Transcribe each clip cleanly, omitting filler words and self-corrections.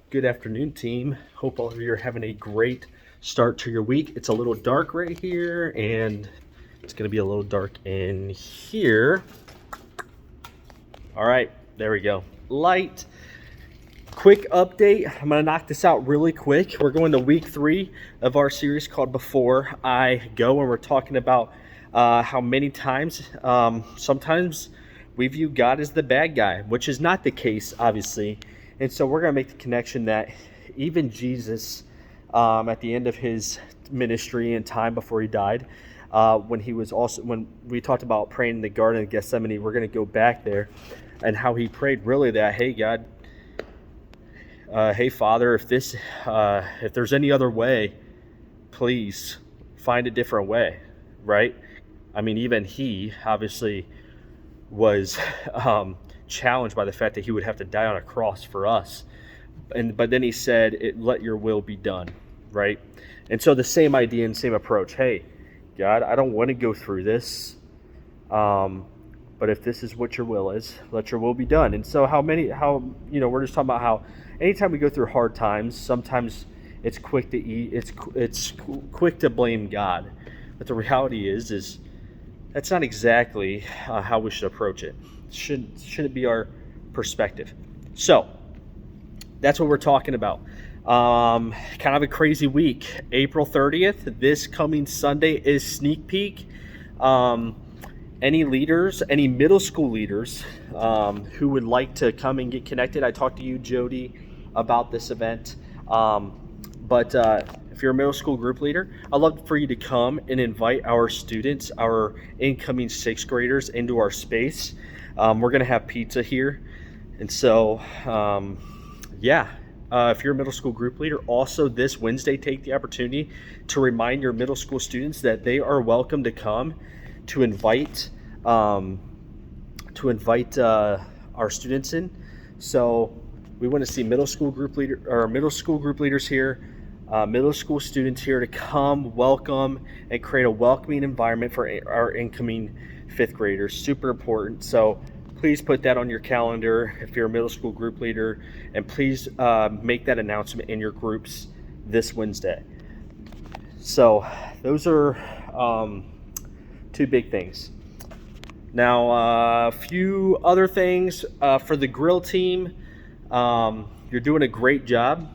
Good afternoon, team. Hope all of you are having a great start to your week. It's a little dark right here, and it's going to be a little dark in here. All right, there we go. Light. Quick update. I'm going to knock this out really quick. We're going to week 3 of our series called Before I Go, and we're talking about how many times, sometimes we view God as the bad guy, which is not the case, obviously. And so we're going to make the connection that even Jesus, at the end of his ministry and time before he died, when we talked about praying in the Garden of Gethsemane, we're going to go back there and how he prayed really that, hey, God, hey, Father, if there's any other way, please find a different way, right? I mean, even he obviously was challenged by the fact that he would have to die on a cross for us. But then he said, let your will be done, right? And so the same idea and same approach. Hey, God, I don't want to go through this, but if this is what your will is, let your will be done. And so we're just talking about how anytime we go through hard times, sometimes it's quick to blame God. But the reality is that's not exactly how we should approach it. Shouldn't be our perspective. So that's what we're talking about. Kind of a crazy week. April 30th, this coming Sunday, is sneak peek. Any middle school leaders who would like to come and get connected, I talked to you, Jody, about this event. But if you're a middle school group leader, I'd love for you to come and invite our students, our incoming 6th graders, into our space. We're going to have pizza here. And so, if you're a middle school group leader, also this Wednesday, take the opportunity to remind your middle school students that they are welcome to come to invite our students in. So we want to see middle school group leaders here, middle school students here to come, welcome, and create a welcoming environment for our incoming 5th graders. Super important. So please put that on your calendar if you're a middle school group leader, and please make that announcement in your groups this Wednesday. So those are 2 big things. Now, a few other things for the grill team. You're doing a great job,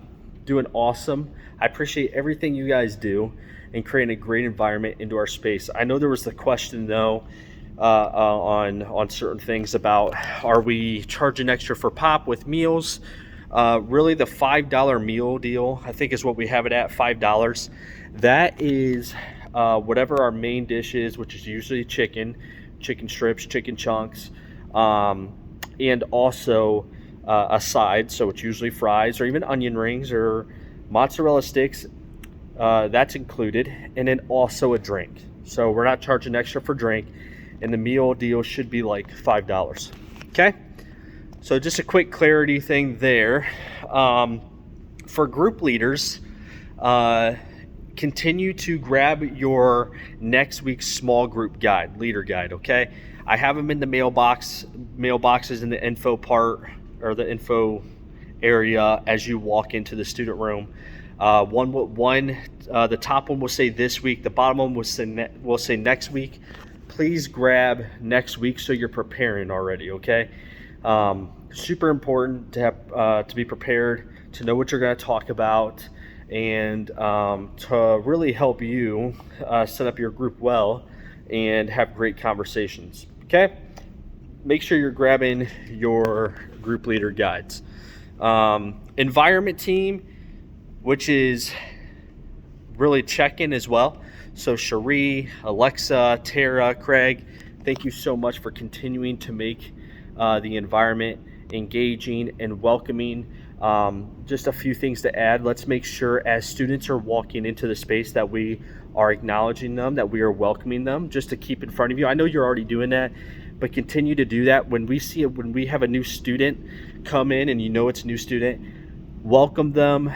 doing awesome. I appreciate everything you guys do in creating a great environment into our space. I know there was the question though on certain things about, are we charging extra for pop with meals? Really, the $5 meal deal, I think, is what we have it at, $5. That is whatever our main dish is, which is usually chicken strips, chicken chunks, and also a side. So it's usually fries or even onion rings or mozzarella sticks. That's included, and then also a drink. So we're not charging extra for drink, and the meal deal should be like $5. Okay? So just a quick clarity thing there. For group leaders, continue to grab your next week's small group guide, leader guide, okay? I have them in the mailboxes in the info part, or the info area as you walk into the student room. The top one will say this week, the bottom one will say next week. Please grab next week so you're preparing already, okay? Super important to have to be prepared, to know what you're going to talk about, and to really help you set up your group well and have great conversations, okay? Make sure you're grabbing your group leader guides. Environment team, which is really check-in as well. So Cherie, Alexa, Tara, Craig, thank you so much for continuing to make the environment engaging and welcoming. Just a few things to add. Let's make sure as students are walking into the space that we are acknowledging them, that we are welcoming them, just to keep in front of you. I know you're already doing that, but continue to do that. When we have a new student come in and you know it's a new student, welcome them,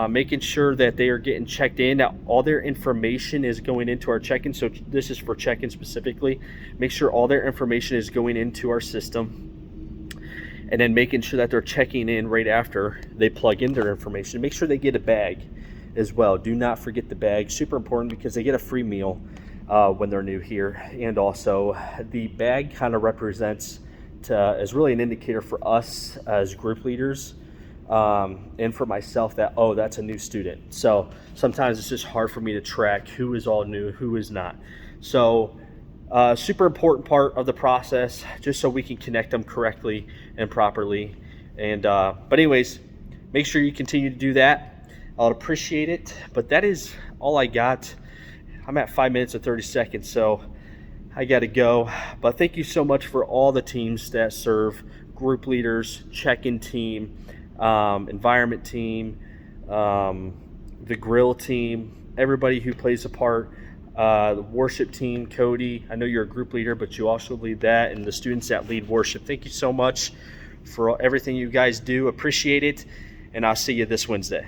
making sure that they are getting checked in, that all their information is going into our check-in. So this is for check-in specifically. Make sure all their information is going into our system. and then making sure that they're checking in right after they plug in their information. Make sure they get a bag as well. Do not forget the bag. Super important because they get a free meal when they're new here. And also the bag kind of represents is really an indicator for us as group leaders, and for myself that, oh, that's a new student. So sometimes it's just hard for me to track who is all new, who is not. So super important part of the process, just so we can connect them correctly and properly. And but anyways, make sure you continue to do that. I'll appreciate it. But that is all I got. I'm at 5 minutes and 30 seconds, so I got to go. But thank you so much for all the teams that serve: group leaders, check-in team, environment team, the grill team, everybody who plays a part, the worship team. Cody, I know you're a group leader, but you also lead that, and the students that lead worship. Thank you so much for everything you guys do. Appreciate it, and I'll see you this Wednesday.